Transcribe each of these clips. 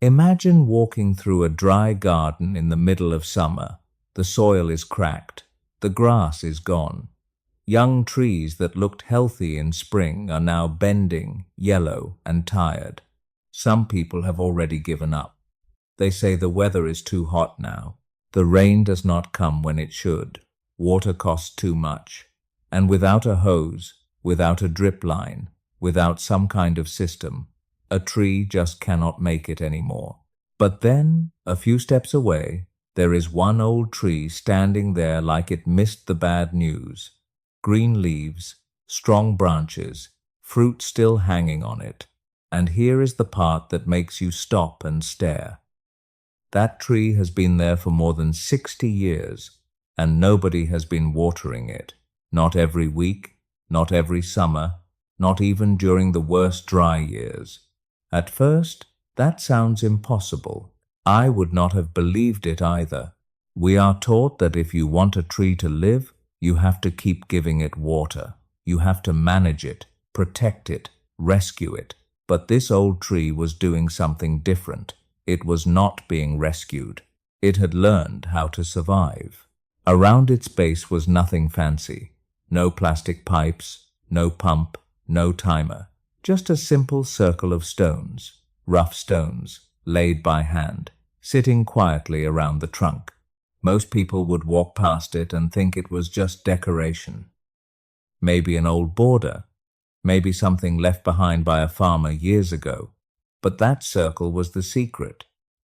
Imagine walking through a dry garden in the middle of summer. The soil is cracked. The grass is gone. Young trees that looked healthy in spring are now bending, yellow, and tired. Some people have already given up. They say the weather is too hot now. The rain does not come when it should. Water costs too much. And without a hose, without a drip line, without some kind of system, a tree just cannot make it anymore. But then, a few steps away, there is one old tree standing there like it missed the bad news. Green leaves, strong branches, fruit still hanging on it. And here is the part that makes you stop and stare. That tree has been there for more than 60 years, and nobody has been watering it. Not every week, not every summer, not even during the worst dry years. At first, that sounds impossible. I would not have believed it either. We are taught that if you want a tree to live, you have to keep giving it water. You have to manage it, protect it, rescue it. But this old tree was doing something different. It was not being rescued. It had learned how to survive. Around its base was nothing fancy. No plastic pipes, no pump, no timer. Just a simple circle of stones, rough stones, laid by hand, sitting quietly around the trunk. Most people would walk past it and think it was just decoration. Maybe an old border, maybe something left behind by a farmer years ago. But that circle was the secret.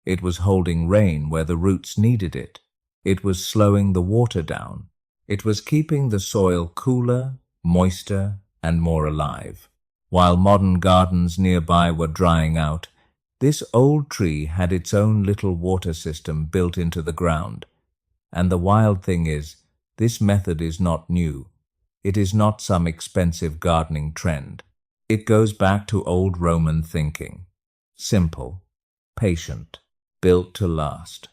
It was holding rain where the roots needed it. It was slowing the water down. It was keeping the soil cooler, moister, and more alive. While modern gardens nearby were drying out, this old tree had its own little water system built into the ground. And the wild thing is, this method is not new. It is not some expensive gardening trend. It goes back to old Roman thinking. Simple, patient, built to last.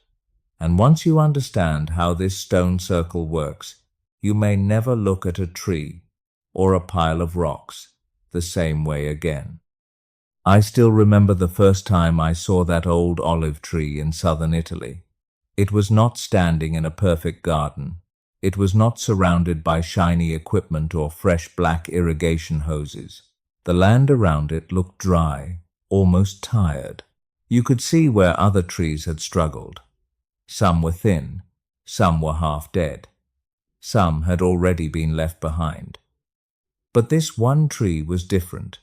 And once you understand how this stone circle works, you may never look at a tree or a pile of rocks the same way again. I still remember the first time I saw that old olive tree in southern Italy. It was not standing in a perfect garden. It was not surrounded by shiny equipment or fresh black irrigation hoses. The land around it looked dry, almost tired. You could see where other trees had struggled. Some were thin, some were half dead. Some had already been left behind. But this one tree was different.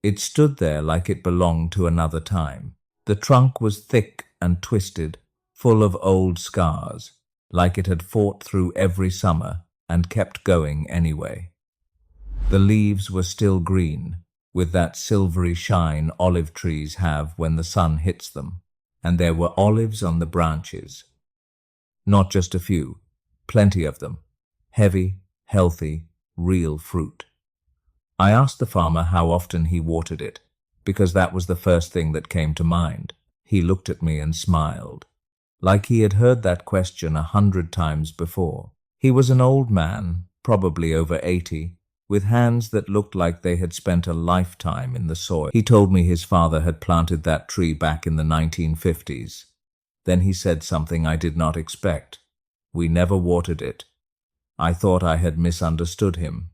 It stood there like it belonged to another time. The trunk was thick and twisted, full of old scars, like it had fought through every summer and kept going anyway. The leaves were still green, with that silvery shine olive trees have when the sun hits them, and there were olives on the branches. Not just a few, plenty of them, heavy, healthy, real fruit. I asked the farmer how often he watered it, because that was the first thing that came to mind. He looked at me and smiled, like he had heard that question 100 times before. He was an old man, probably over 80, with hands that looked like they had spent a lifetime in the soil. He told me his father had planted that tree back in the 1950s. Then he said something I did not expect. We never watered it. I thought I had misunderstood him.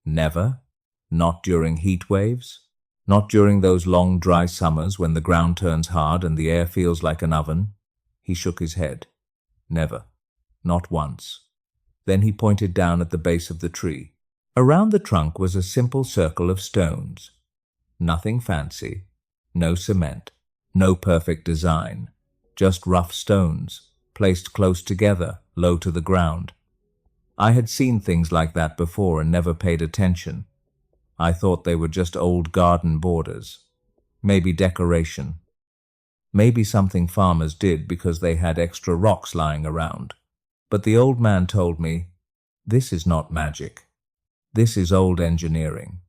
Never? Not during heat waves? Not during those long dry summers when the ground turns hard and the air feels like an oven? He shook his head. Never. Not once. Then he pointed down at the base of the tree. Around the trunk was a simple circle of stones. Nothing fancy, no cement, no perfect design, just rough stones, placed close together, low to the ground. I had seen things like that before and never paid attention. I thought they were just old garden borders, maybe decoration, maybe something farmers did because they had extra rocks lying around. But the old man told me, this is not magic. This is old engineering.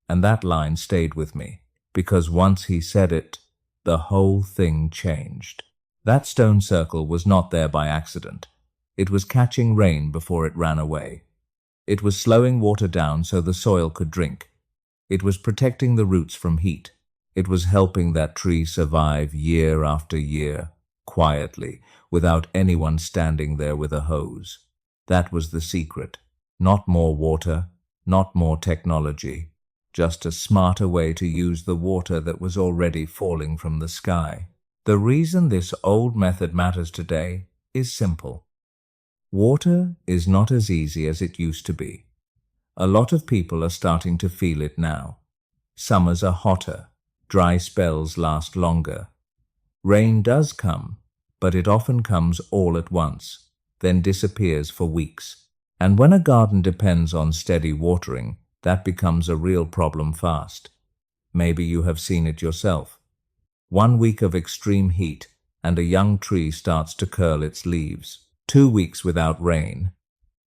And that line stayed with me, because once he said it, the whole thing changed. That stone circle was not there by accident. It was catching rain before it ran away. It was slowing water down so the soil could drink. It was protecting the roots from heat. It was helping that tree survive year after year, quietly, without anyone standing there with a hose. That was the secret. Not more water, not more technology, just a smarter way to use the water that was already falling from the sky. The reason this old method matters today is simple. Water is not as easy as it used to be. A lot of people are starting to feel it now. Summers are hotter, dry spells last longer. Rain does come, but it often comes all at once, then disappears for weeks. And when a garden depends on steady watering, that becomes a real problem fast. Maybe you have seen it yourself. 1 week of extreme heat, and a young tree starts to curl its leaves. 2 weeks without rain,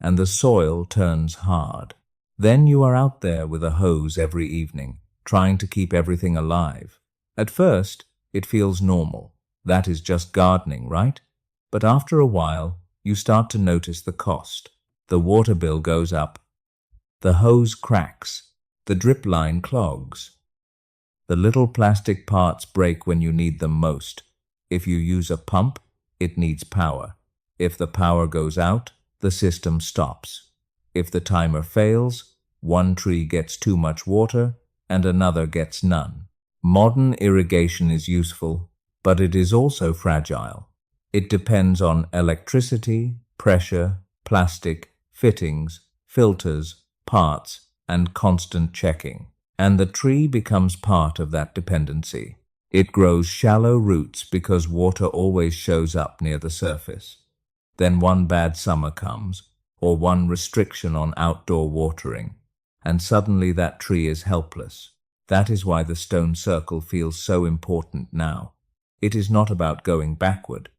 and the soil turns hard. Then you are out there with a hose every evening, trying to keep everything alive. At first, it feels normal. That is just gardening, right? But after a while, you start to notice the cost. The water bill goes up. The hose cracks. The drip line clogs. The little plastic parts break when you need them most. If you use a pump, it needs power. If the power goes out, the system stops. If the timer fails, one tree gets too much water and another gets none. Modern irrigation is useful, but it is also fragile. It depends on electricity, pressure, plastic, fittings, filters, parts, and constant checking. And the tree becomes part of that dependency. It grows shallow roots because water always shows up near the surface. Then one bad summer comes, or one restriction on outdoor watering, and suddenly that tree is helpless. That is why the stone circle feels so important now. It is not about going backward.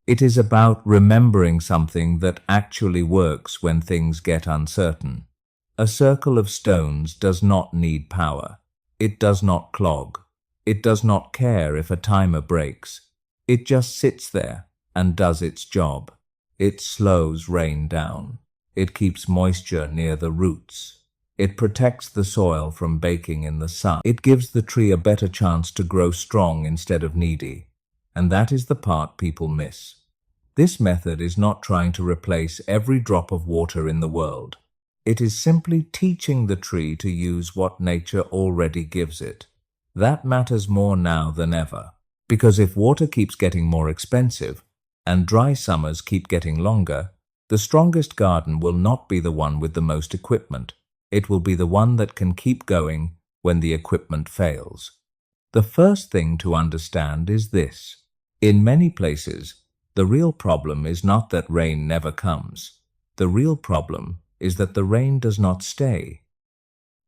It is about remembering something that actually works when things get uncertain. A circle of stones does not need power. It does not clog. It does not care if a timer breaks. It just sits there and does its job. It slows rain down. It keeps moisture near the roots. It protects the soil from baking in the sun. It gives the tree a better chance to grow strong instead of needy. And that is the part people miss. This method is not trying to replace every drop of water in the world. It is simply teaching the tree to use what nature already gives it. That matters more now than ever. Because if water keeps getting more expensive, and dry summers keep getting longer, the strongest garden will not be the one with the most equipment. It will be the one that can keep going when the equipment fails. The first thing to understand is this. In many places, the real problem is not that rain never comes. The real problem is that the rain does not stay.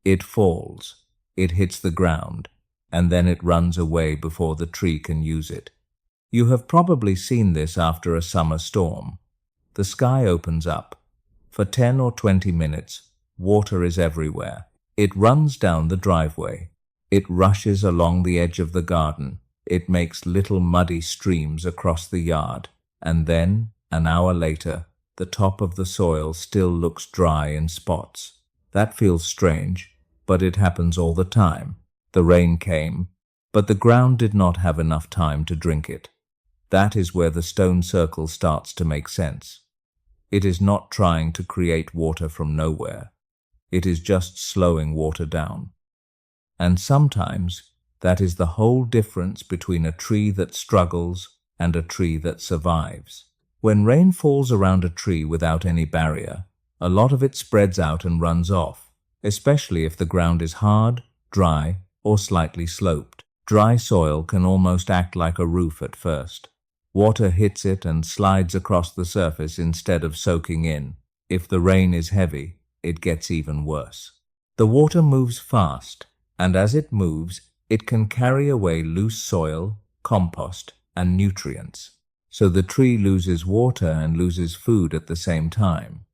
It falls, it hits the ground, and then it runs away before the tree can use it. You have probably seen this after a summer storm. The sky opens up. For 10 or 20 minutes, water is everywhere. It runs down the driveway. It rushes along the edge of the garden. It makes little muddy streams across the yard. And then, an hour later, the top of the soil still looks dry in spots. That feels strange, but it happens all the time. The rain came, but the ground did not have enough time to drink it. That is where the stone circle starts to make sense. It is not trying to create water from nowhere. It is just slowing water down. And sometimes that is the whole difference between a tree that struggles and a tree that survives. When rain falls around a tree without any barrier, a lot of it spreads out and runs off, especially if the ground is hard, dry, or slightly sloped. Dry soil can almost act like a roof at first. Water hits it and slides across the surface instead of soaking in. If the rain is heavy, it gets even worse. The water moves fast, and as it moves, it can carry away loose soil, compost, and nutrients. So the tree loses water and loses food at the same time.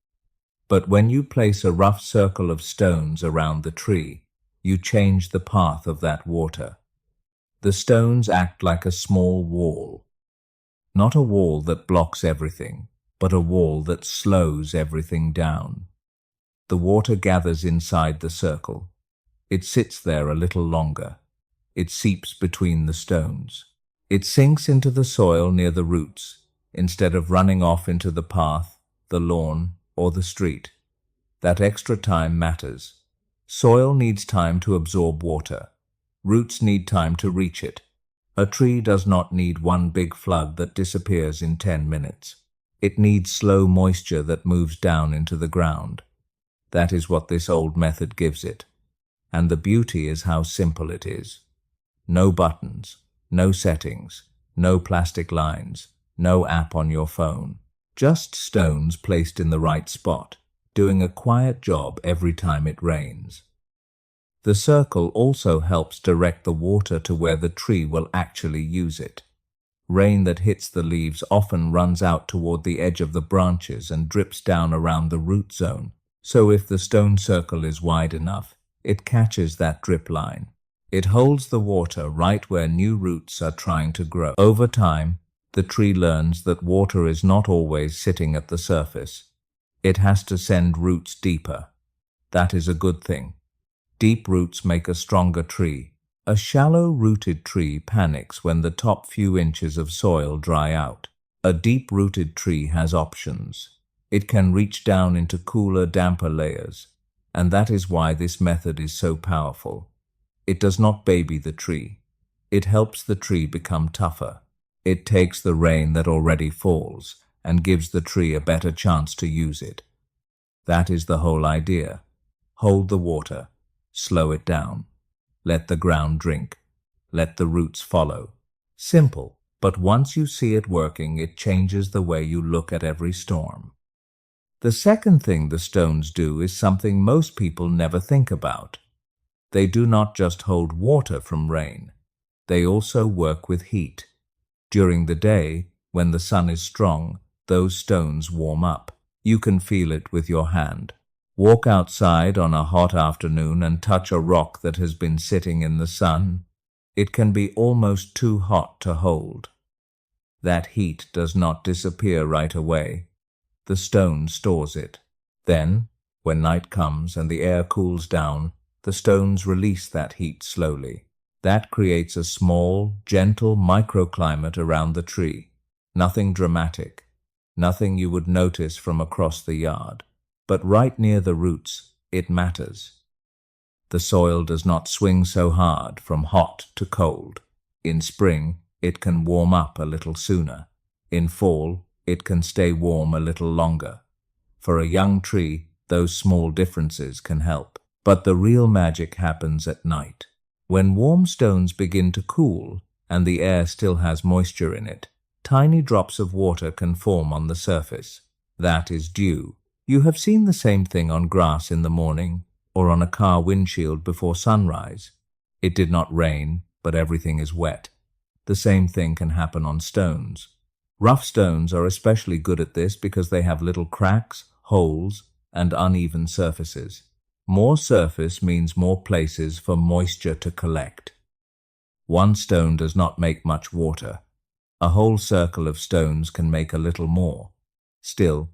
But when you place a rough circle of stones around the tree, you change the path of that water. The stones act like a small wall. Not a wall that blocks everything, but a wall that slows everything down. The water gathers inside the circle. It sits there a little longer. it seeps between the stones. It sinks into the soil near the roots, instead of running off into the path, the lawn, or the street. That extra time matters. Soil needs time to absorb water. Roots need time to reach it. A tree does not need one big flood that disappears in 10 minutes. It needs slow moisture that moves down into the ground. That is what this old method gives it. And the beauty is how simple it is. No buttons, no settings, no plastic lines, no app on your phone. Just stones placed in the right spot, doing a quiet job every time it rains. The circle also helps direct the water to where the tree will actually use it. Rain that hits the leaves often runs out toward the edge of the branches and drips down around the root zone. So if the stone circle is wide enough, it catches that drip line. It holds the water right where new roots are trying to grow. Over time, the tree learns that water is not always sitting at the surface. It has to send roots deeper. That is a good thing. Deep roots make a stronger tree. A shallow-rooted tree panics when the top few inches of soil dry out. A deep-rooted tree has options. It can reach down into cooler, damper layers, and that is why this method is so powerful. It does not baby the tree. It helps the tree become tougher. It takes the rain that already falls and gives the tree a better chance to use it. That is the whole idea. Hold the water. Slow it down. Let the ground drink. Let the roots follow. Simple, but once you see it working, it changes the way you look at every storm. The second thing the stones do is something most people never think about. They do not just hold water from rain. They also work with heat. During the day, when the sun is strong, those stones warm up. You can feel it with your hand. Walk outside on a hot afternoon and touch a rock that has been sitting in the sun. It can be almost too hot to hold. That heat does not disappear right away. The stone stores it. Then, when night comes and the air cools down, the stones release that heat slowly. That creates a small, gentle microclimate around the tree. Nothing dramatic. Nothing you would notice from across the yard. But right near the roots, it matters. The soil does not swing so hard from hot to cold. In spring, it can warm up a little sooner. In fall, it can stay warm a little longer. For a young tree, those small differences can help. But the real magic happens at night. When warm stones begin to cool and the air still has moisture in it, tiny drops of water can form on the surface. That is dew. You have seen the same thing on grass in the morning or on a car windshield before sunrise. It did not rain, but everything is wet. The same thing can happen on stones. Rough stones are especially good at this because they have little cracks, holes, and uneven surfaces. More surface means more places for moisture to collect. One stone does not make much water. A whole circle of stones can make a little more. Still,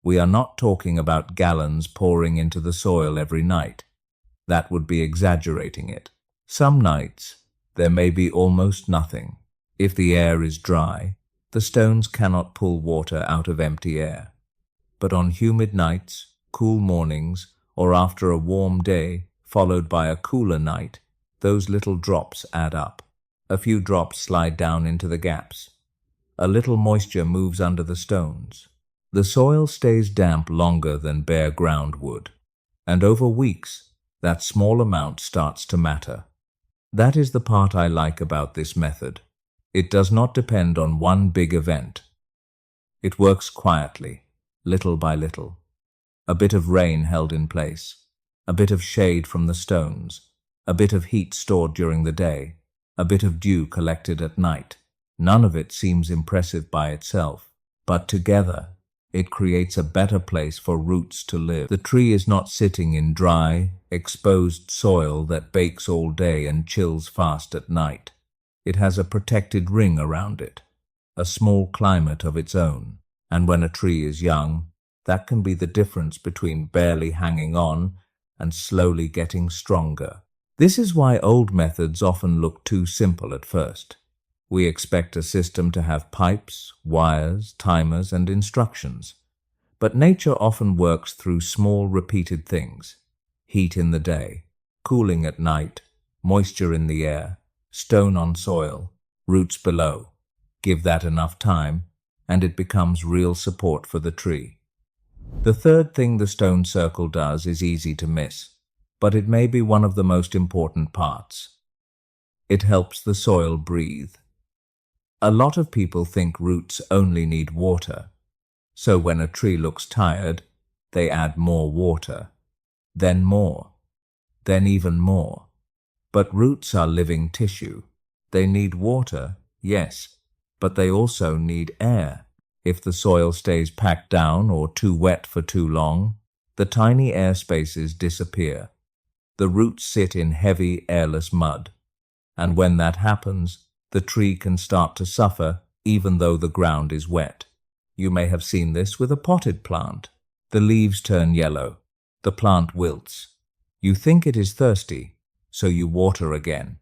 we are not talking about gallons pouring into the soil every night. That would be exaggerating it. Some nights, there may be almost nothing. If the air is dry, the stones cannot pull water out of empty air. But on humid nights, cool mornings, or after a warm day followed by a cooler night, those little drops add up. A few drops slide down into the gaps. A little moisture moves under the stones. The soil stays damp longer than bare ground would, and over weeks, that small amount starts to matter. That is the part I like about this method. It does not depend on one big event. It works quietly, little by little. A bit of rain held in place, a bit of shade from the stones, a bit of heat stored during the day, a bit of dew collected at night. None of it seems impressive by itself, but together, it creates a better place for roots to live. The tree is not sitting in dry, exposed soil that bakes all day and chills fast at night. It has a protected ring around it, a small climate of its own. And when a tree is young, that can be the difference between barely hanging on and slowly getting stronger. This is why old methods often look too simple at first. We expect a system to have pipes, wires, timers, and instructions. But nature often works through small repeated things: heat in the day, cooling at night, moisture in the air, stone on soil, roots below. Give that enough time, and it becomes real support for the tree. The third thing the stone circle does is easy to miss, but it may be one of the most important parts. It helps the soil breathe. A lot of people think roots only need water, so when a tree looks tired, they add more water, then more, then even more. But roots are living tissue. They need water, yes, but they also need air. If the soil stays packed down or too wet for too long, the tiny air spaces disappear. The roots sit in heavy, airless mud. And when that happens, the tree can start to suffer even though the ground is wet. You may have seen this with a potted plant. The leaves turn yellow. The plant wilts. You think it is thirsty, so you water again.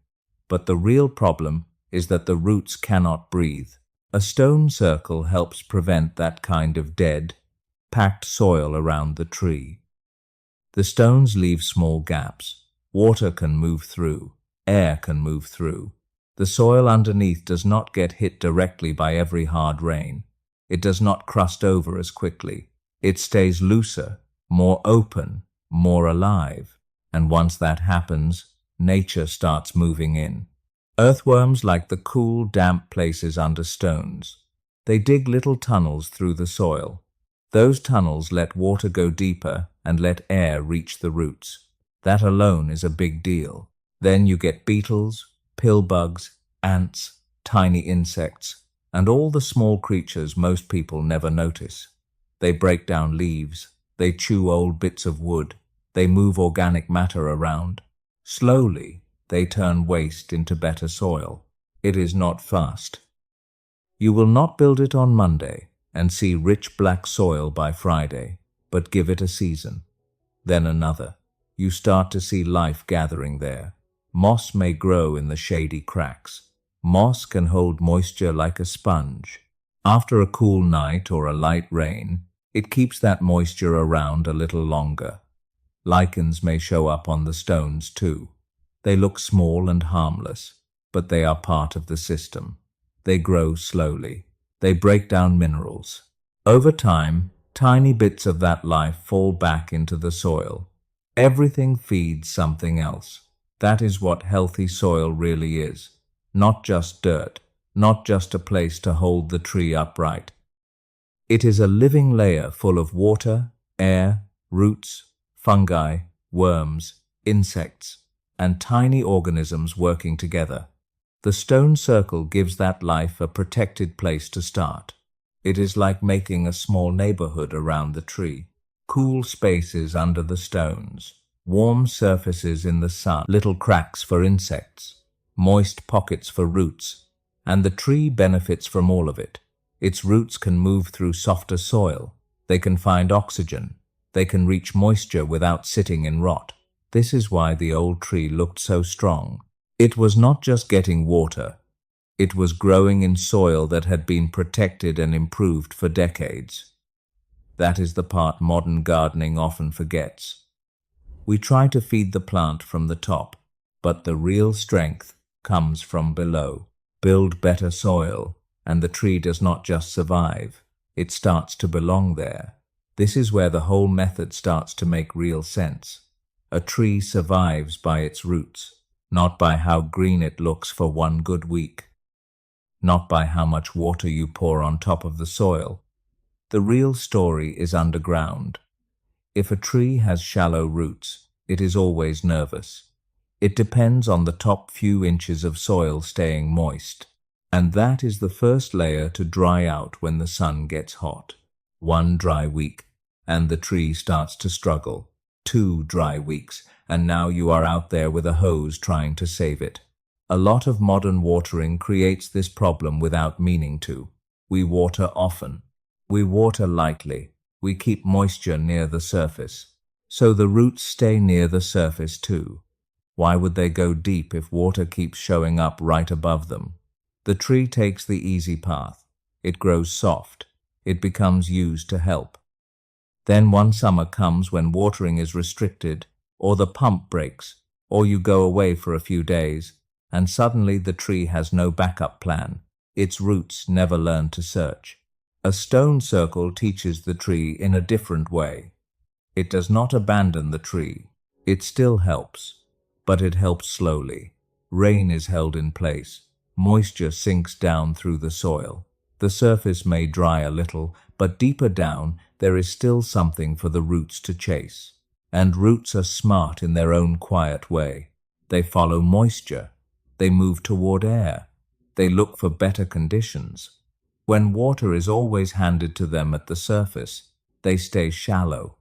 But the real problem is that the roots cannot breathe. A stone circle helps prevent that kind of dead, packed soil around the tree. The stones leave small gaps. Water can move through. Air can move through. The soil underneath does not get hit directly by every hard rain. It does not crust over as quickly. It stays looser, more open, more alive. And once that happens, nature starts moving in. Earthworms like the cool, damp places under stones. They dig little tunnels through the soil. Those tunnels let water go deeper and let air reach the roots. That alone is a big deal. Then you get beetles, pillbugs, ants, tiny insects, and all the small creatures most people never notice. They break down leaves. They chew old bits of wood. They move organic matter around. Slowly, they turn waste into better soil. It is not fast. You will not build it on Monday and see rich black soil by Friday, but give it a season. Then another. You start to see life gathering there. Moss may grow in the shady cracks. Moss can hold moisture like a sponge. After a cool night or a light rain, it keeps that moisture around a little longer. Lichens may show up on the stones too. They look small and harmless, but they are part of the system. They grow slowly. They break down minerals. Over time, tiny bits of that life fall back into the soil. Everything feeds something else. That is what healthy soil really is. Not just dirt, not just a place to hold the tree upright. It is a living layer full of water, air, roots, fungi, worms, insects, and tiny organisms working together. The stone circle gives that life a protected place to start. It is like making a small neighborhood around the tree. Cool spaces under the stones, warm surfaces in the sun, little cracks for insects, moist pockets for roots, and the tree benefits from all of it. Its roots can move through softer soil. They can find oxygen. They can reach moisture without sitting in rot. This is why the old tree looked so strong. It was not just getting water. It was growing in soil that had been protected and improved for decades. That is the part modern gardening often forgets. We try to feed the plant from the top, but the real strength comes from below. Build better soil, and the tree does not just survive. It starts to belong there. This is where the whole method starts to make real sense. A tree survives by its roots, not by how green it looks for one good week, not by how much water you pour on top of the soil. The real story is underground. If a tree has shallow roots, it is always nervous. It depends on the top few inches of soil staying moist, and that is the first layer to dry out when the sun gets hot. One dry week, and the tree starts to struggle. 2 dry weeks, and now you are out there with a hose trying to save it. A lot of modern watering creates this problem without meaning to. We water often. We water lightly. We keep moisture near the surface, so the roots stay near the surface too. Why would they go deep if water keeps showing up right above them? The tree takes the easy path. It grows soft. It becomes used to help. Then one summer comes when watering is restricted, or the pump breaks, or you go away for a few days, and suddenly the tree has no backup plan. Its roots never learn to search. A stone circle teaches the tree in a different way. It does not abandon the tree. It still helps, but it helps slowly. Rain is held in place. Moisture sinks down through the soil. The surface may dry a little, but deeper down there is still something for the roots to chase. And roots are smart in their own quiet way. They follow moisture. They move toward air. They look for better conditions. When water is always handed to them at the surface, they stay shallow.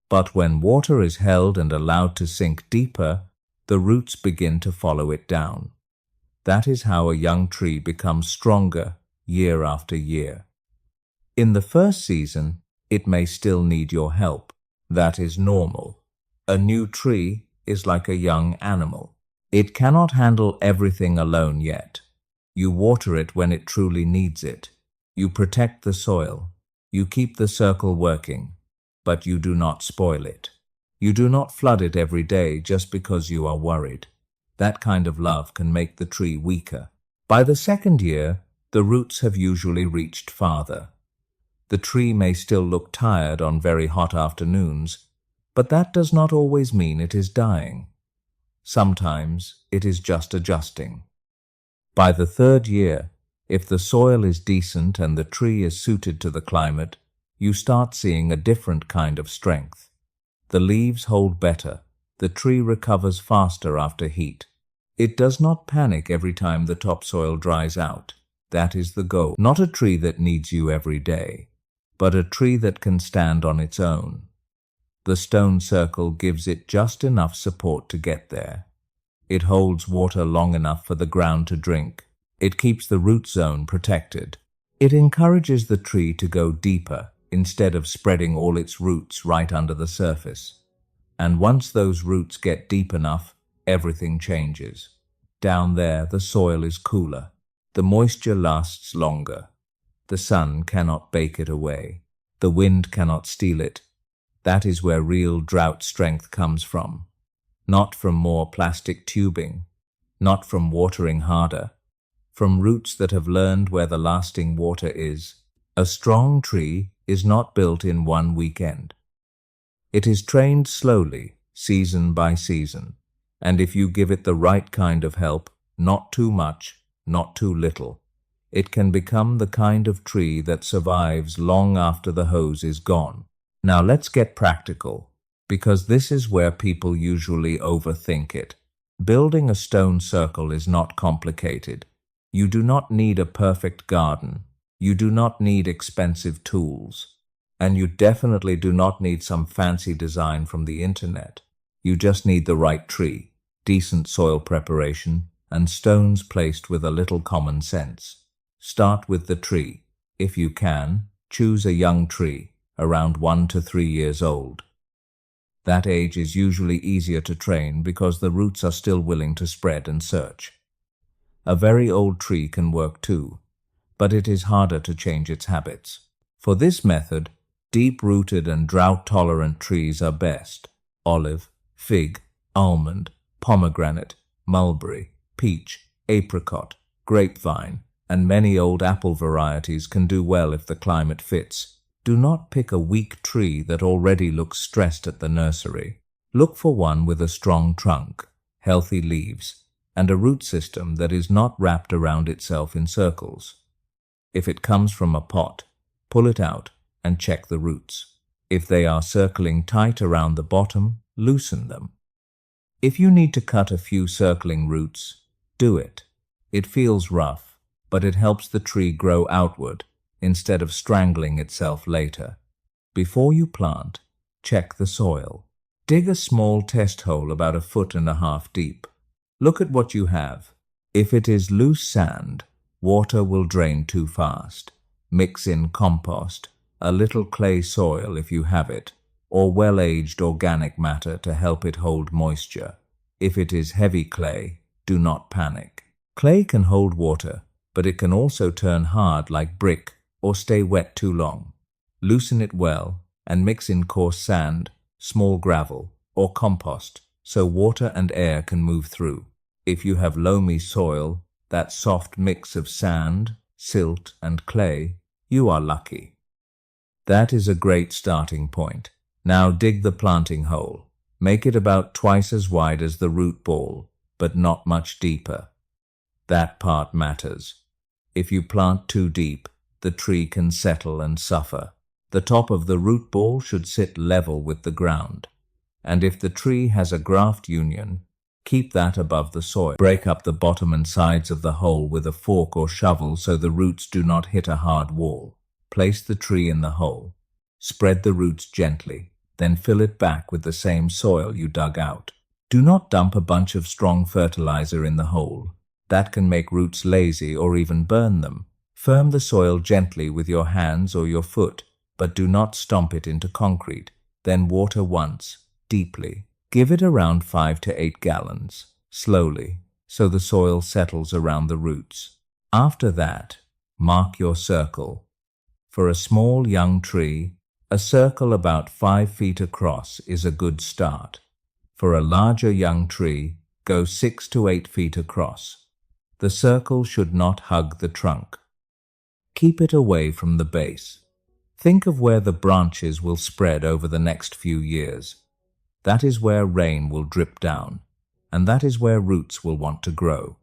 But when water is held and allowed to sink deeper, the roots begin to follow it down. That is how a young tree becomes stronger year after year. In the first season, it may still need your help. That is normal. A new tree is like a young animal. It cannot handle everything alone yet. You water it when it truly needs it. You protect the soil. You keep the circle working, but you do not spoil it. You do not flood it every day just because you are worried. That kind of love can make the tree weaker. By the second year, the roots have usually reached farther. The tree may still look tired on very hot afternoons, but that does not always mean it is dying. Sometimes it is just adjusting. By the third year, if the soil is decent and the tree is suited to the climate, you start seeing a different kind of strength. The leaves hold better. The tree recovers faster after heat. It does not panic every time the topsoil dries out. That is the goal. Not a tree that needs you every day, but a tree that can stand on its own. The stone circle gives it just enough support to get there. It holds water long enough for the ground to drink. It keeps the root zone protected. It encourages the tree to go deeper instead of spreading all its roots right under the surface. And once those roots get deep enough, everything changes. Down there, the soil is cooler. The moisture lasts longer. The sun cannot bake it away. The wind cannot steal it. That is where real drought strength comes from. Not from more plastic tubing, not from watering harder, from roots that have learned where the lasting water is. A strong tree is not built in one weekend. It is trained slowly, season by season, and if you give it the right kind of help, not too much, not too little, it can become the kind of tree that survives long after the hose is gone. Now let's get practical, because this is where people usually overthink it. Building a stone circle is not complicated. You do not need a perfect garden. You do not need expensive tools. And you definitely do not need some fancy design from the internet. You just need the right tree, decent soil preparation, and stones placed with a little common sense. Start with the tree. If you can, choose a young tree, around 1 to 3 years old. That age is usually easier to train because the roots are still willing to spread and search. A very old tree can work too, but it is harder to change its habits. For this method, deep-rooted and drought-tolerant trees are best. Olive, fig, almond, pomegranate, mulberry, peach, apricot, grapevine, and many old apple varieties can do well if the climate fits. Do not pick a weak tree that already looks stressed at the nursery. Look for one with a strong trunk, healthy leaves, and a root system that is not wrapped around itself in circles. If it comes from a pot, pull it out and check the roots. If they are circling tight around the bottom, loosen them. If you need to cut a few circling roots, do it. It feels rough, but it helps the tree grow outward instead of strangling itself later. Before you plant, check the soil. Dig a small test hole about 1.5 feet deep. Look at what you have. If it is loose sand, water will drain too fast. Mix in compost, a little clay soil if you have it, or well-aged organic matter to help it hold moisture. If it is heavy clay, do not panic. Clay can hold water, but it can also turn hard like brick or stay wet too long. Loosen it well and mix in coarse sand, small gravel, or compost so water and air can move through. If you have loamy soil, that soft mix of sand, silt, and clay, you are lucky. That is a great starting point. Now dig the planting hole. Make it about twice as wide as the root ball, but not much deeper. That part matters. If you plant too deep, the tree can settle and suffer. The top of the root ball should sit level with the ground. And if the tree has a graft union, keep that above the soil. Break up the bottom and sides of the hole with a fork or shovel so the roots do not hit a hard wall. Place the tree in the hole. Spread the roots gently, then fill it back with the same soil you dug out. Do not dump a bunch of strong fertilizer in the hole. That can make roots lazy or even burn them. Firm the soil gently with your hands or your foot, but do not stomp it into concrete. Then water once, deeply. Give it around 5 to 8 gallons, slowly, so the soil settles around the roots. After that, mark your circle. For a small young tree, a circle about 5 feet across is a good start. For a larger young tree, go 6 to 8 feet across. The circle should not hug the trunk. Keep it away from the base. Think of where the branches will spread over the next few years. That is where rain will drip down, and that is where roots will want to grow.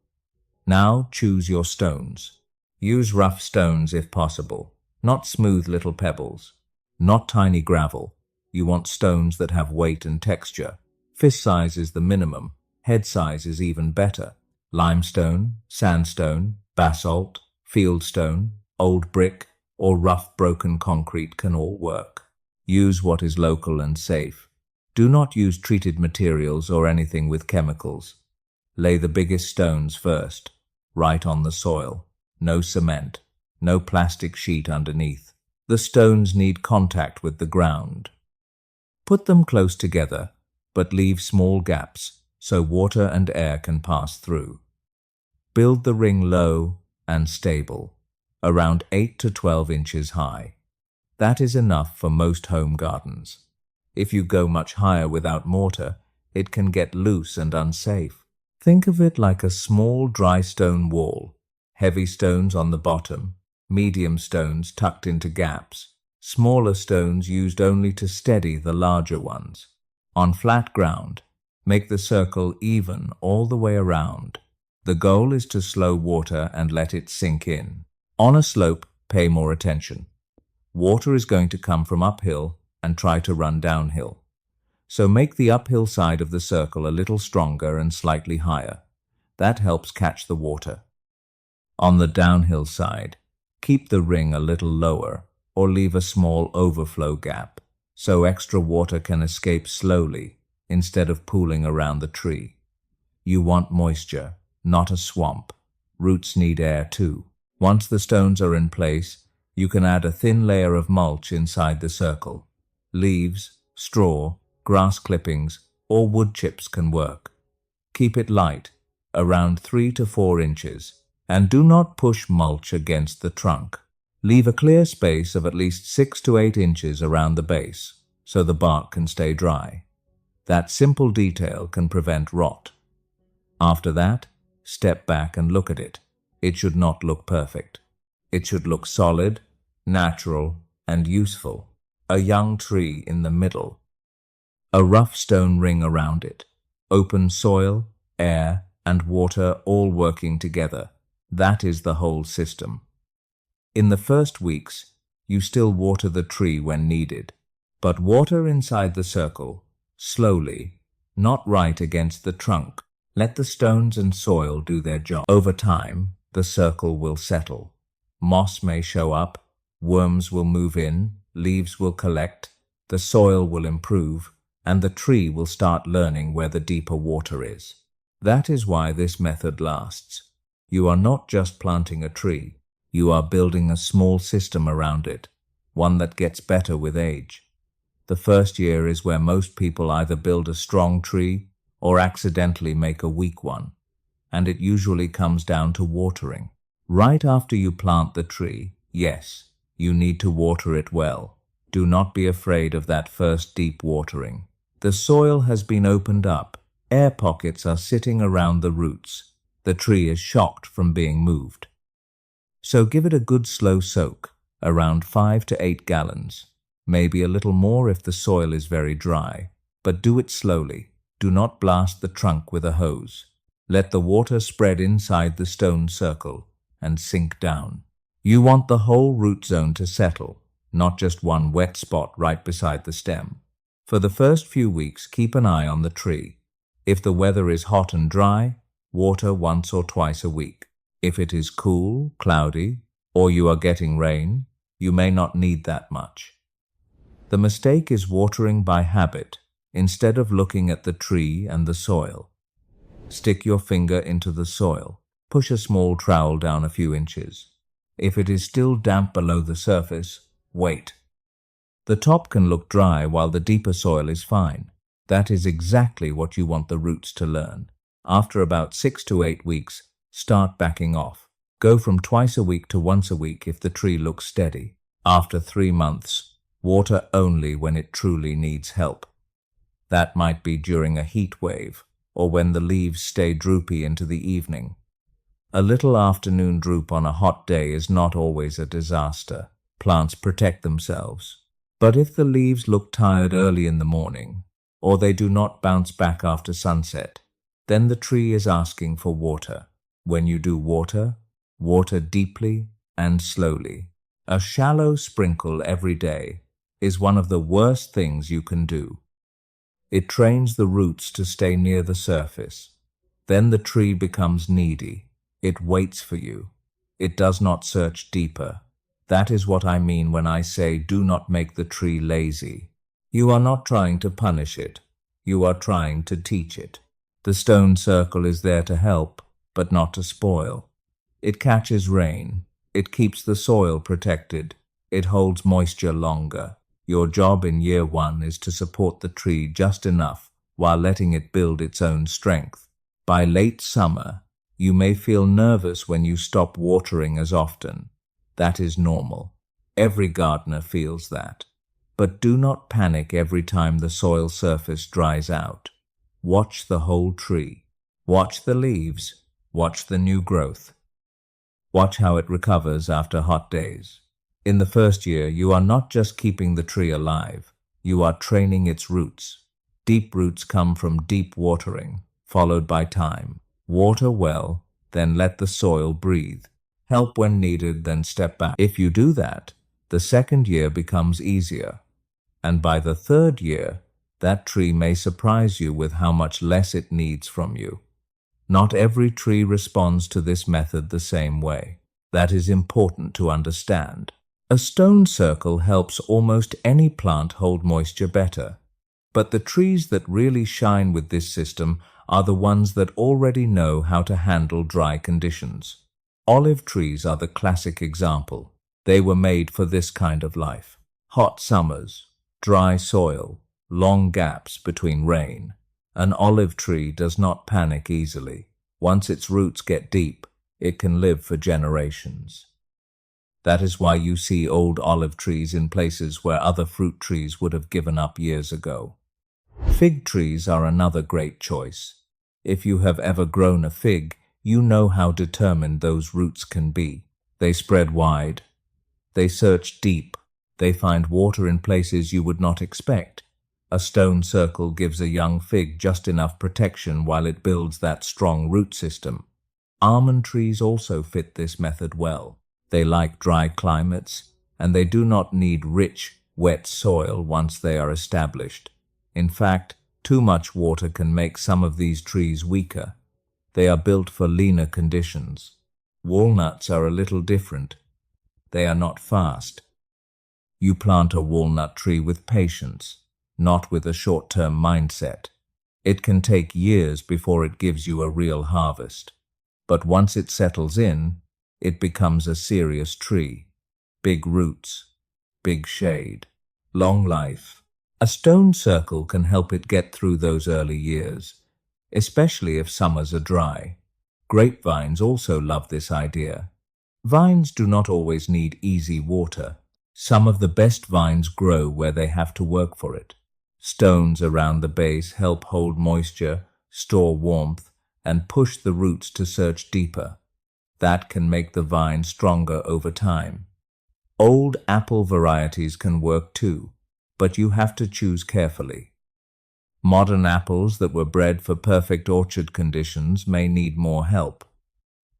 Now choose your stones. Use rough stones if possible, not smooth little pebbles, not tiny gravel. You want stones that have weight and texture. Fist size is the minimum, head size is even better. Limestone, sandstone, basalt, fieldstone, old brick, or rough broken concrete can all work. Use what is local and safe. Do not use treated materials or anything with chemicals. Lay the biggest stones first, right on the soil. No cement, no plastic sheet underneath. The stones need contact with the ground. Put them close together, but leave small gaps so water and air can pass through. Build the ring low and stable, around 8 to 12 inches high. That is enough for most home gardens. If you go much higher without mortar, it can get loose and unsafe. Think of it like a small dry stone wall, heavy stones on the bottom, medium stones tucked into gaps, smaller stones used only to steady the larger ones. On flat ground, make the circle even all the way around. The goal is to slow water and let it sink in. On a slope, pay more attention. Water is going to come from uphill and try to run downhill. So make the uphill side of the circle a little stronger and slightly higher. That helps catch the water. On the downhill side, keep the ring a little lower or leave a small overflow gap so extra water can escape slowly instead of pooling around the tree. You want moisture, not a swamp. Roots need air too. Once the stones are in place, you can add a thin layer of mulch inside the circle. Leaves, straw, grass clippings, or wood chips can work. Keep it light, around 3 to 4 inches, and do not push mulch against the trunk. Leave a clear space of at least 6 to 8 inches around the base, so the bark can stay dry. That simple detail can prevent rot. After that, step back and look at it. It should not look perfect. It should look solid, natural, and useful. A young tree in the middle. A rough stone ring around it. Open soil, air, and water all working together. That is the whole system. In the first weeks, you still water the tree when needed, but water inside the circle, slowly, not right against the trunk. Let the stones and soil do their job. Over time, the circle will settle. Moss may show up, worms will move in, leaves will collect, the soil will improve, and the tree will start learning where the deeper water is. That is why this method lasts. You are not just planting a tree, you are building a small system around it, one that gets better with age. The first year is where most people either build a strong tree or accidentally make a weak one, and it usually comes down to watering. Right after you plant the tree, yes, you need to water it well. Do not be afraid of that first deep watering. The soil has been opened up. Air pockets are sitting around the roots. The tree is shocked from being moved. So give it a good slow soak, around 5 to 8 gallons. Maybe a little more if the soil is very dry, but do it slowly. Do not blast the trunk with a hose. Let the water spread inside the stone circle and sink down. You want the whole root zone to settle, not just one wet spot right beside the stem. For the first few weeks, keep an eye on the tree. If the weather is hot and dry, water once or twice a week. If it is cool, cloudy, or you are getting rain, you may not need that much. The mistake is watering by habit instead of looking at the tree and the soil. Stick your finger into the soil. Push a small trowel down a few inches. If it is still damp below the surface, wait. The top can look dry while the deeper soil is fine. That is exactly what you want the roots to learn. After about 6 to 8 weeks, start backing off. Go from twice a week to once a week if the tree looks steady. After 3 months, water only when it truly needs help. That might be during a heat wave or when the leaves stay droopy into the evening. A little afternoon droop on a hot day is not always a disaster. Plants protect themselves. But if the leaves look tired early in the morning, or they do not bounce back after sunset, then the tree is asking for water. When you do water, water deeply and slowly. A shallow sprinkle every day is one of the worst things you can do. It trains the roots to stay near the surface. Then the tree becomes needy. It waits for you. It does not search deeper. That is what I mean when I say do not make the tree lazy. You are not trying to punish it. You are trying to teach it. The stone circle is there to help, but not to spoil. It catches rain. It keeps the soil protected. It holds moisture longer. Your job in year 1 is to support the tree just enough while letting it build its own strength. By late summer, you may feel nervous when you stop watering as often. That is normal. Every gardener feels that. But do not panic every time the soil surface dries out. Watch the whole tree. Watch the leaves. Watch the new growth. Watch how it recovers after hot days. In the first year, you are not just keeping the tree alive. You are training its roots. Deep roots come from deep watering, followed by time. Water well, then let the soil breathe. Help when needed, then step back. If you do that, the second year becomes easier. And by the third year, that tree may surprise you with how much less it needs from you. Not every tree responds to this method the same way. That is important to understand. A stone circle helps almost any plant hold moisture better. But the trees that really shine with this system are the ones that already know how to handle dry conditions. Olive trees are the classic example. They were made for this kind of life. Hot summers, dry soil, long gaps between rain. An olive tree does not panic easily. Once its roots get deep, it can live for generations. That is why you see old olive trees in places where other fruit trees would have given up years ago. Fig trees are another great choice. If you have ever grown a fig, you know how determined those roots can be. They spread wide. They search deep. They find water in places you would not expect. A stone circle gives a young fig just enough protection while it builds that strong root system. Almond trees also fit this method well. They like dry climates, and they do not need rich, wet soil once they are established. In fact, too much water can make some of these trees weaker. They are built for leaner conditions. Walnuts are a little different. They are not fast. You plant a walnut tree with patience, not with a short-term mindset. It can take years before it gives you a real harvest. But once it settles in, it becomes a serious tree. Big roots, big shade, long life. A stone circle can help it get through those early years. especially if summers are dry. Grapevines also love this idea. Vines do not always need easy water. Some of the best vines grow where they have to work for it. Stones around the base help hold moisture, store warmth, and push the roots to search deeper. That can make the vine stronger over time. Old apple varieties can work too, but you have to choose carefully. Modern apples that were bred for perfect orchard conditions may need more help.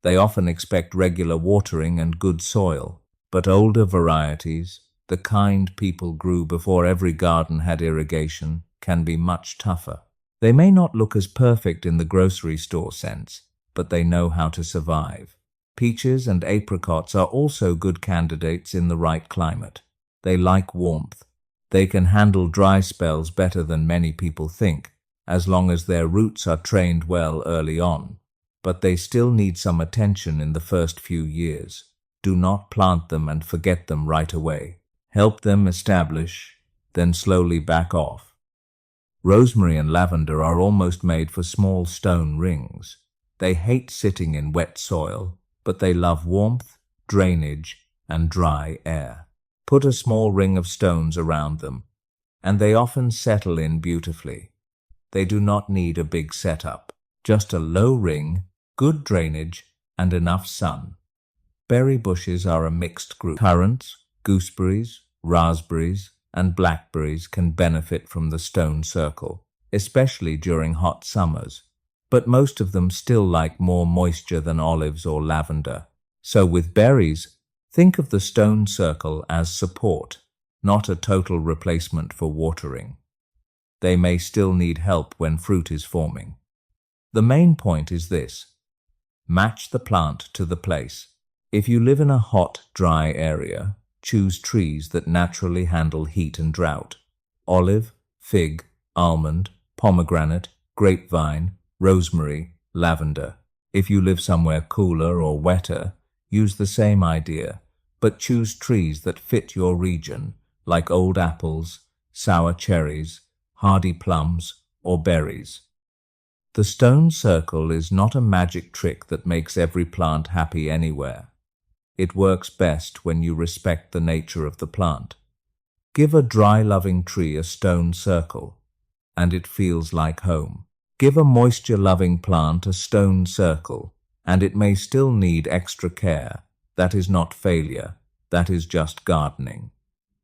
They often expect regular watering and good soil, but older varieties, the kind people grew before every garden had irrigation, can be much tougher. They may not look as perfect in the grocery store sense, but they know how to survive. Peaches and apricots are also good candidates in the right climate. They like warmth. They can handle dry spells better than many people think, as long as their roots are trained well early on. But they still need some attention in the first few years. Do not plant them and forget them right away. Help them establish, then slowly back off. Rosemary and lavender are almost made for small stone rings. They hate sitting in wet soil, but they love warmth, drainage, and dry air. Put a small ring of stones around them, and they often settle in beautifully. They do not need a big setup, just a low ring, good drainage, and enough sun. Berry bushes are a mixed group. Currants, gooseberries, raspberries, and blackberries can benefit from the stone circle, especially during hot summers. But most of them still like more moisture than olives or lavender. So with berries, think of the stone circle as support, not a total replacement for watering. They may still need help when fruit is forming. The main point is this: match the plant to the place. If you live in a hot, dry area, choose trees that naturally handle heat and drought. Olive, fig, almond, pomegranate, grapevine, rosemary, lavender. If you live somewhere cooler or wetter, use the same idea, but choose trees that fit your region, like old apples, sour cherries, hardy plums, or berries. The stone circle is not a magic trick that makes every plant happy anywhere. It works best when you respect the nature of the plant. Give a dry-loving tree a stone circle, and it feels like home. Give a moisture-loving plant a stone circle, and it may still need extra care. That is not failure. That is just gardening.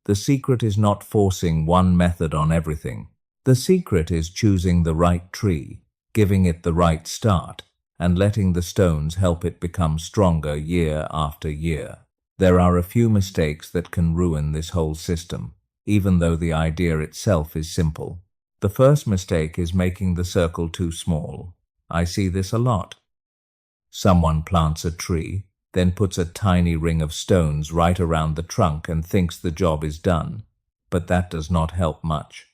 The secret is not forcing one method on everything. The secret is choosing the right tree, giving it the right start, and letting the stones help it become stronger year after year. There are a few mistakes that can ruin this whole system, even though the idea itself is simple. The first mistake is making the circle too small. I see this a lot. Someone plants a tree, then puts a tiny ring of stones right around the trunk and thinks the job is done. But that does not help much.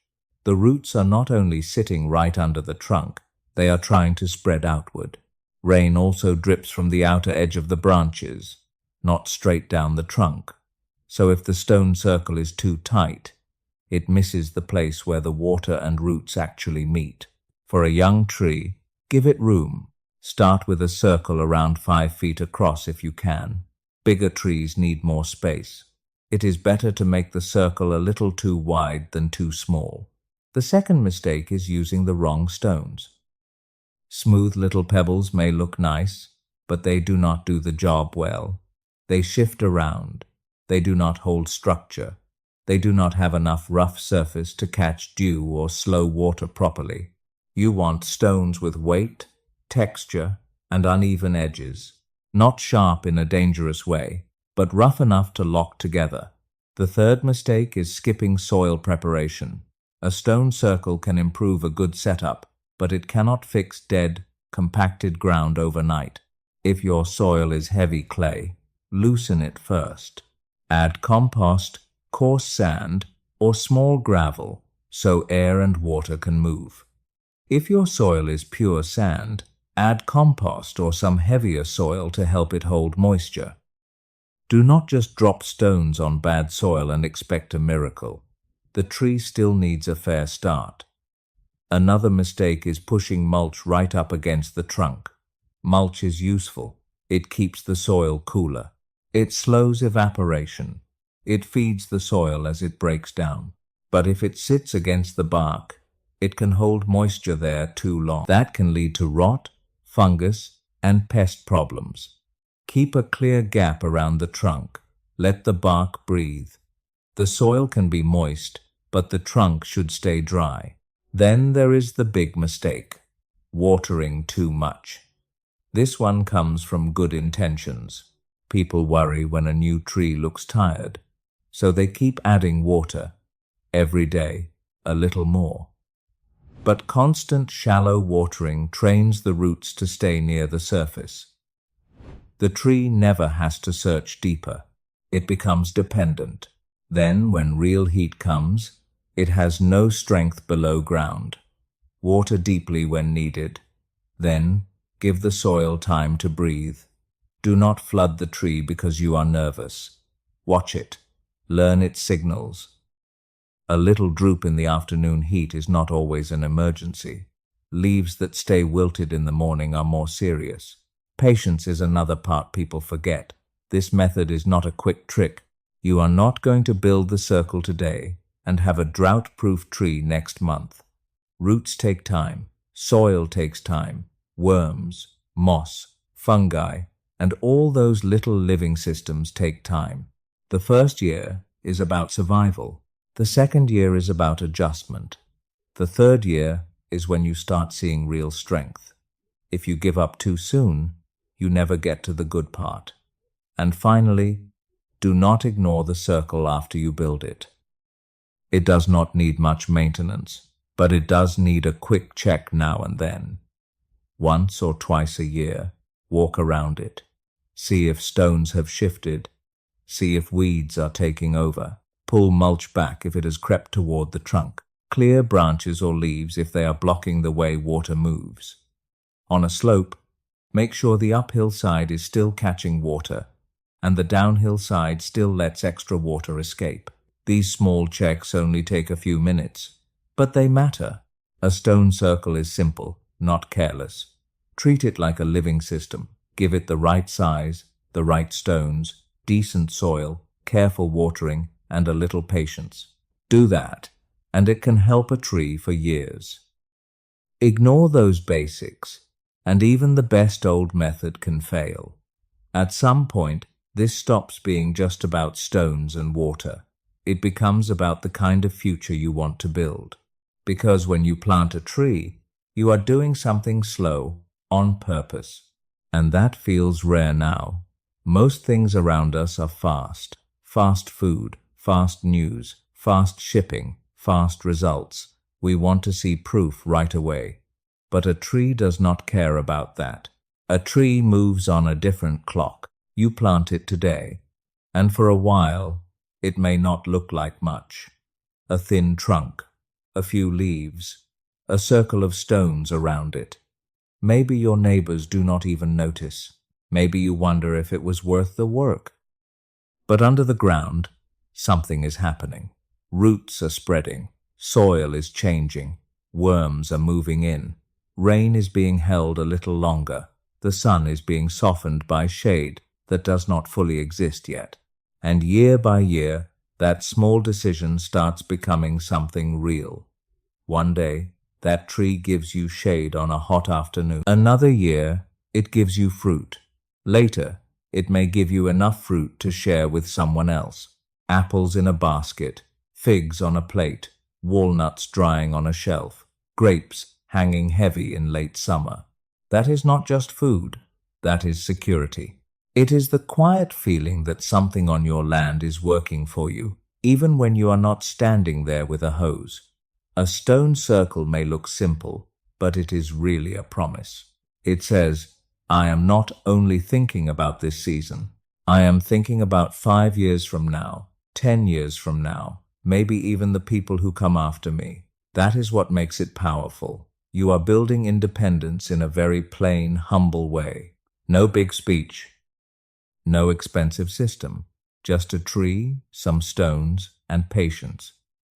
The roots are not only sitting right under the trunk, they are trying to spread outward. Rain also drips from the outer edge of the branches, not straight down the trunk. So if the stone circle is too tight, it misses the place where the water and roots actually meet. For a young tree, give it room. Start with a circle around 5 feet across if you can. Bigger trees need more space. It is better to make the circle a little too wide than too small. The second mistake is using the wrong stones. Smooth little pebbles may look nice, but they do not do the job well. They shift around. They do not hold structure. They do not have enough rough surface to catch dew or slow water properly. You want stones with weight, texture, and uneven edges, not sharp in a dangerous way, but rough enough to lock together. The third mistake is skipping soil preparation. A stone circle can improve a good setup, but it cannot fix dead, compacted ground overnight. If your soil is heavy clay, loosen it first. Add compost, coarse sand, or small gravel so air and water can move. If your soil is pure sand, add compost or some heavier soil to help it hold moisture. Do not just drop stones on bad soil and expect a miracle. The tree still needs a fair start. Another mistake is pushing mulch right up against the trunk. Mulch is useful. It keeps the soil cooler. It slows evaporation. It feeds the soil as it breaks down. But if it sits against the bark, it can hold moisture there too long. That can lead to rot, fungus, and pest problems. Keep a clear gap around the trunk. Let the bark breathe. The soil can be moist, but the trunk should stay dry. Then there is the big mistake: watering too much. This one comes from good intentions. People worry when a new tree looks tired, so they keep adding water. Every day, a little more. But constant shallow watering trains the roots to stay near the surface. The tree never has to search deeper. It becomes dependent. Then, when real heat comes, it has no strength below ground. Water deeply when needed. Then, give the soil time to breathe. Do not flood the tree because you are nervous. Watch it. Learn its signals. A little droop in the afternoon heat is not always an emergency. Leaves that stay wilted in the morning are more serious. Patience is another part people forget. This method is not a quick trick. You are not going to build the circle today and have a drought-proof tree next month. Roots take time. Soil takes time. Worms, moss, fungi, and all those little living systems take time. The first year is about survival. The second year is about adjustment. The third year is when you start seeing real strength. If you give up too soon, you never get to the good part. And finally, do not ignore the circle after you build it. It does not need much maintenance, but it does need a quick check now and then. Once or twice a year, walk around it. See if stones have shifted. See if weeds are taking over. Pull mulch back if it has crept toward the trunk. Clear branches or leaves if they are blocking the way water moves. On a slope, make sure the uphill side is still catching water and the downhill side still lets extra water escape. These small checks only take a few minutes, but they matter. A stone circle is simple, not careless. Treat it like a living system. Give it the right size, the right stones, decent soil, careful watering, and a little patience. Do that, and it can help a tree for years. Ignore those basics, and even the best old method can fail. At some point, this stops being just about stones and water. It becomes about the kind of future you want to build. Because when you plant a tree, you are doing something slow, on purpose. And that feels rare now. Most things around us are fast. Fast food, fast news, fast shipping, fast results. We want to see proof right away. But a tree does not care about that. A tree moves on a different clock. You plant it today, and for a while, it may not look like much. A thin trunk, a few leaves, a circle of stones around it. Maybe your neighbors do not even notice. Maybe you wonder if it was worth the work. But under the ground, something is happening. Roots are spreading. Soil is changing. Worms are moving in. Rain is being held a little longer. The sun is being softened by shade that does not fully exist yet. And year by year, that small decision starts becoming something real. One day, that tree gives you shade on a hot afternoon. Another year, it gives you fruit. Later, it may give you enough fruit to share with someone else. Apples in a basket, figs on a plate, walnuts drying on a shelf, grapes hanging heavy in late summer. That is not just food, that is security. It is the quiet feeling that something on your land is working for you, even when you are not standing there with a hose. A stone circle may look simple, but it is really a promise. It says, I am not only thinking about this season, I am thinking about 5 years from now, 10 years from now, maybe even the people who come after me. That is what makes it powerful. You are building independence in a very plain, humble way. No big speech. No expensive system, just a tree, some stones, and patience.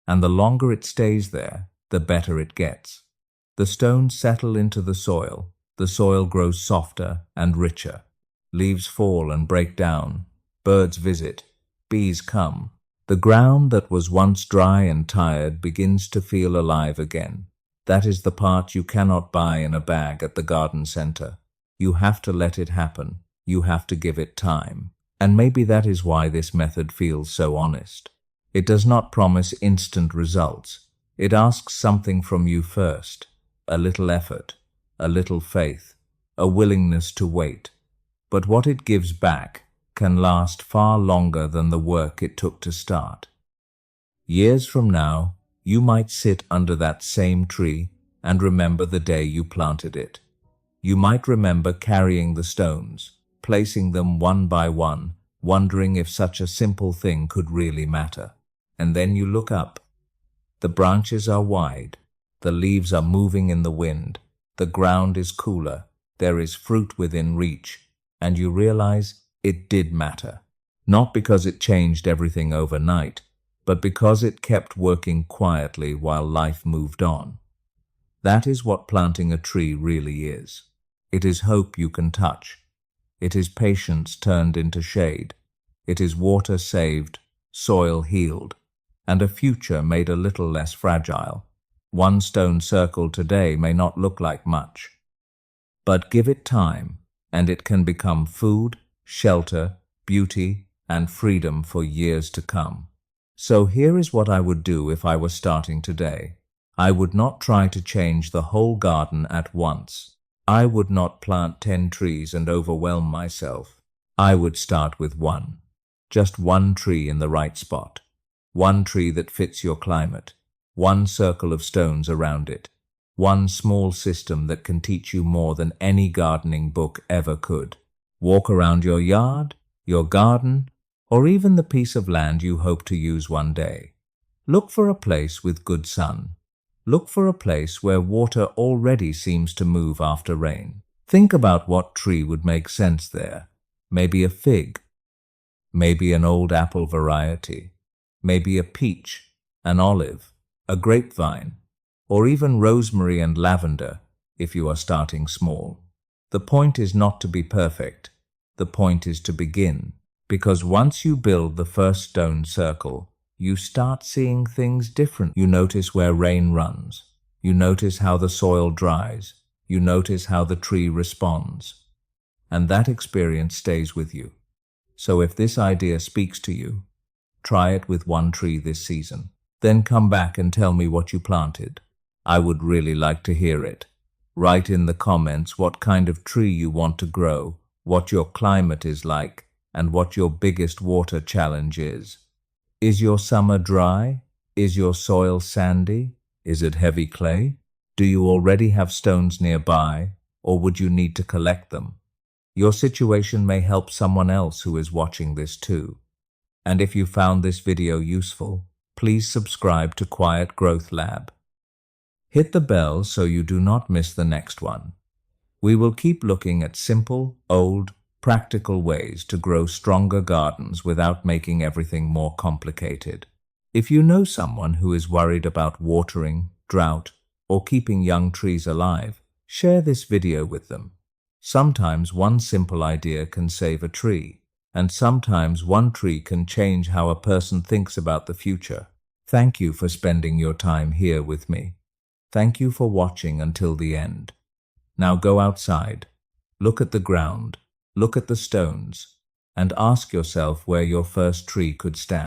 And the longer it stays there, the better it gets. The stones settle into the soil grows softer and richer. Leaves fall and break down, birds visit, bees come. The ground that was once dry and tired begins to feel alive again. That is the part you cannot buy in a bag at the garden center. You have to let it happen. You have to give it time. And maybe that is why this method feels so honest. It does not promise instant results. It asks something from you first. A little effort, a little faith, a willingness to wait. But what it gives back can last far longer than the work it took to start. Years from now, you might sit under that same tree and remember the day you planted it. You might remember carrying the stones, placing them one by one, wondering if such a simple thing could really matter. And then you look up. The branches are wide, the leaves are moving in the wind, the ground is cooler, there is fruit within reach, and you realize it did matter. Not because it changed everything overnight, but because it kept working quietly while life moved on. That is what planting a tree really is. It is hope you can touch. It is patience turned into shade. It is water saved, soil healed, and a future made a little less fragile. One stone circle today may not look like much, but give it time, and it can become food, shelter, beauty, and freedom for years to come. So here is what I would do if I were starting today. I would not try to change the whole garden at once. I would not plant 10 trees and overwhelm myself. I would start with one. Just one tree in the right spot. One tree that fits your climate. One circle of stones around it. One small system that can teach you more than any gardening book ever could. Walk around your yard, your garden, or even the piece of land you hope to use one day. Look for a place with good sun. Look for a place where water already seems to move after rain. Think about what tree would make sense there. Maybe a fig. Maybe an old apple variety. Maybe a peach, an olive, a grapevine, or even rosemary and lavender if you are starting small. The point is not to be perfect. The point is to begin. Because once you build the first stone circle, you start seeing things different. You notice where rain runs. You notice how the soil dries. You notice how the tree responds. And that experience stays with you. So if this idea speaks to you, try it with one tree this season. Then come back and tell me what you planted. I would really like to hear it. Write in the comments what kind of tree you want to grow, what your climate is like, and what your biggest water challenge is. Is your summer dry? Is your soil sandy? Is it heavy clay? Do you already have stones nearby, or would you need to collect them? Your situation may help someone else who is watching this too. And if you found this video useful, please subscribe to Quiet Growth Lab. Hit the bell so you do not miss the next one. We will keep looking at simple, old, practical ways to grow stronger gardens without making everything more complicated. If you know someone who is worried about watering, drought, or keeping young trees alive, share this video with them. Sometimes one simple idea can save a tree, and sometimes one tree can change how a person thinks about the future. Thank you for spending your time here with me. Thank you for watching until the end. Now go outside, look at the ground, look at the stones, and ask yourself where your first tree could stand.